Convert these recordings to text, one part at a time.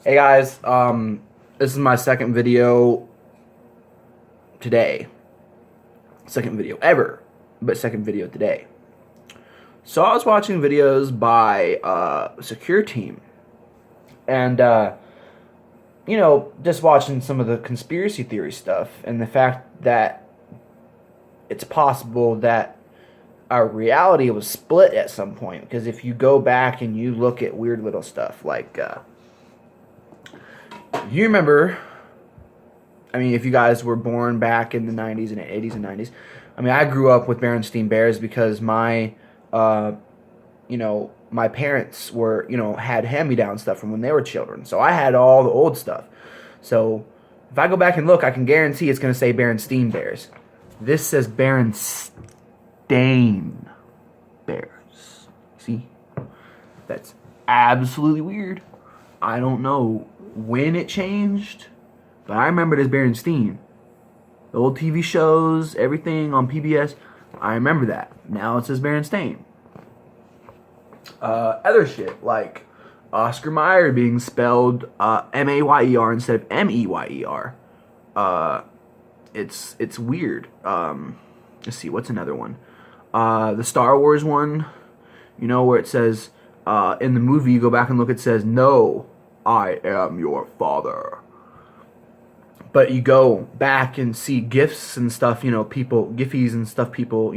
Hey guys, this is my second video today. Second video ever, but second video today. So I was watching videos by Secure Team, and just watching some of the conspiracy theory stuff, and the fact that it's possible that our reality was split at some point. Because if you go back and you look at weird little stuff like you remember, I mean, if you guys were born back in the 90s and 80s and 90s, I mean, I grew up with Berenstain Bears because my parents were, had hand-me-down stuff from when they were children. So I had all the old stuff. So if I go back and look, I can guarantee it's going to say Berenstain Bears. This says Berenstain Bears. See? That's absolutely weird. I don't know when it changed, but I remember this Berenstain. The old TV shows, everything on PBS, I remember that. Now it says Berenstain. Other shit, like Oscar Mayer being spelled M-A-Y-E-R instead of M-E-Y-E-R. It's weird. Let's see, what's another one? The Star Wars one, where it says, in the movie, you go back and look, it says, "No, I am your father." But you go back and see GIFs and stuff, people, Giphies and stuff, people,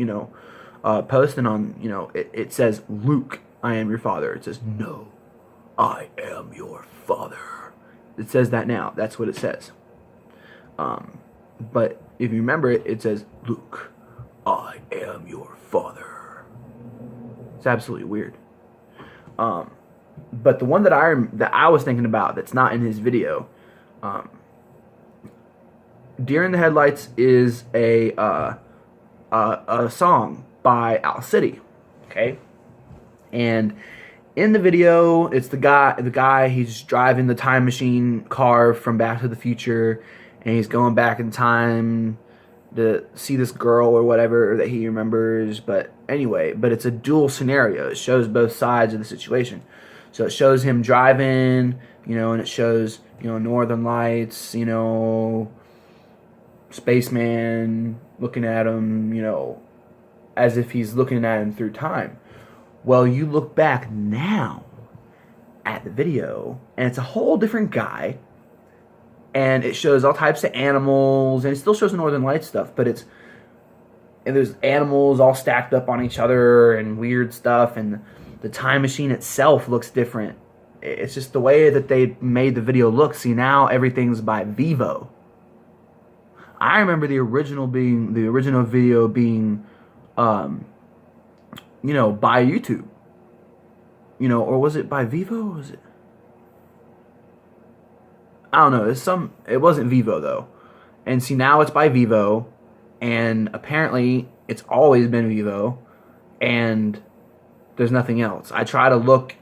posting on, it says, "Luke, I am your father." It says, "No, I am your father." It says that now. That's what it says. But if you remember it, it says, "Luke, I am your father." It's absolutely weird. But the one that I was thinking about that's not in his video, "Deer in the Headlights" is a song by Owl City, okay? And in the video, it's the guy, he's driving the time machine car from Back to the Future, and he's going back in time to see this girl or whatever that he remembers. But anyway, it's a dual scenario. It shows both sides of the situation. So it shows him driving, and it shows, Northern Lights, spaceman looking at him, as if he's looking at him through time. Well, you look back now at the video, and it's a whole different guy, and it shows all types of animals, and it still shows Northern Lights stuff, but there's animals all stacked up on each other and weird stuff, and the time machine itself looks different. It's just the way that they made the video look. See, now everything's by Vivo. I remember the original video being, by YouTube. Or was it by Vivo? Was it? I don't know. It wasn't Vivo though. And see, now it's by Vivo, and apparently it's always been Vivo, and there's nothing else. I try to look,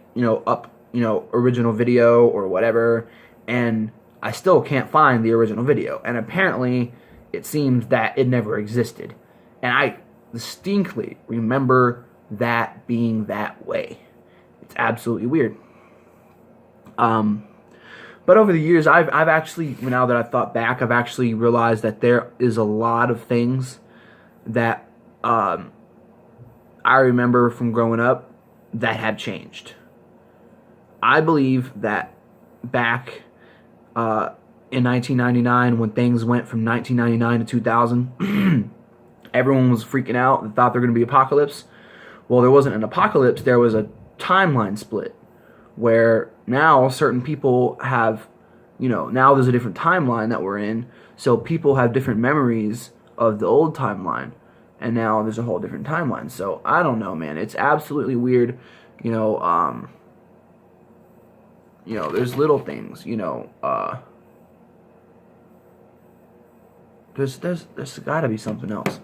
up, original video or whatever, and I still can't find the original video. And apparently it seems that it never existed. And I distinctly remember that being that way. It's absolutely weird. But over the years, I've actually, now that I've thought back, I've actually realized that there is a lot of things that I remember from growing up that have changed. I believe that back in 1999, when things went from 1999 to 2000, everyone was freaking out and thought there were going to be apocalypse. Well, there wasn't an apocalypse. There was a timeline split where now certain people have, now there's a different timeline that we're in. So people have different memories of the old timeline, and now there's a whole different timeline. So I don't know, man. It's absolutely weird. There's little things, there's gotta be something else.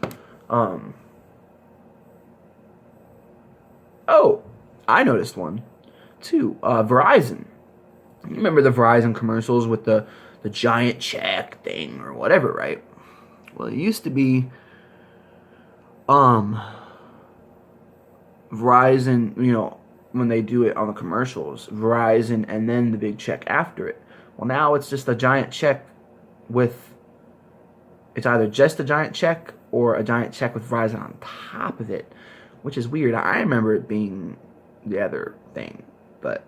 Oh, I noticed one too. Verizon. You remember the Verizon commercials with the giant check thing or whatever, right? Well, it used to be Verizon, when they do it on the commercials, Verizon and then the big check after it. Well, now it's just a giant check with, it's either just a giant check or a giant check with Verizon on top of it, which is weird. I remember it being the other thing, but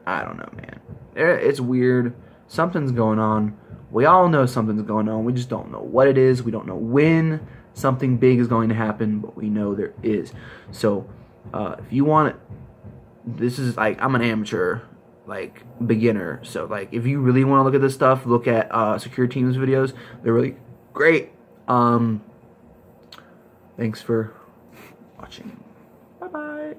I don't know, man. It's weird. Something's going on. We all know something's going on. We just don't know what it is. We don't know when something big is going to happen, but we know there is. So if you want it, this is like, I'm an amateur, like beginner. So like, if you really want to look at this stuff, look at Secure Teams videos. They're really great. Thanks for watching. Bye bye.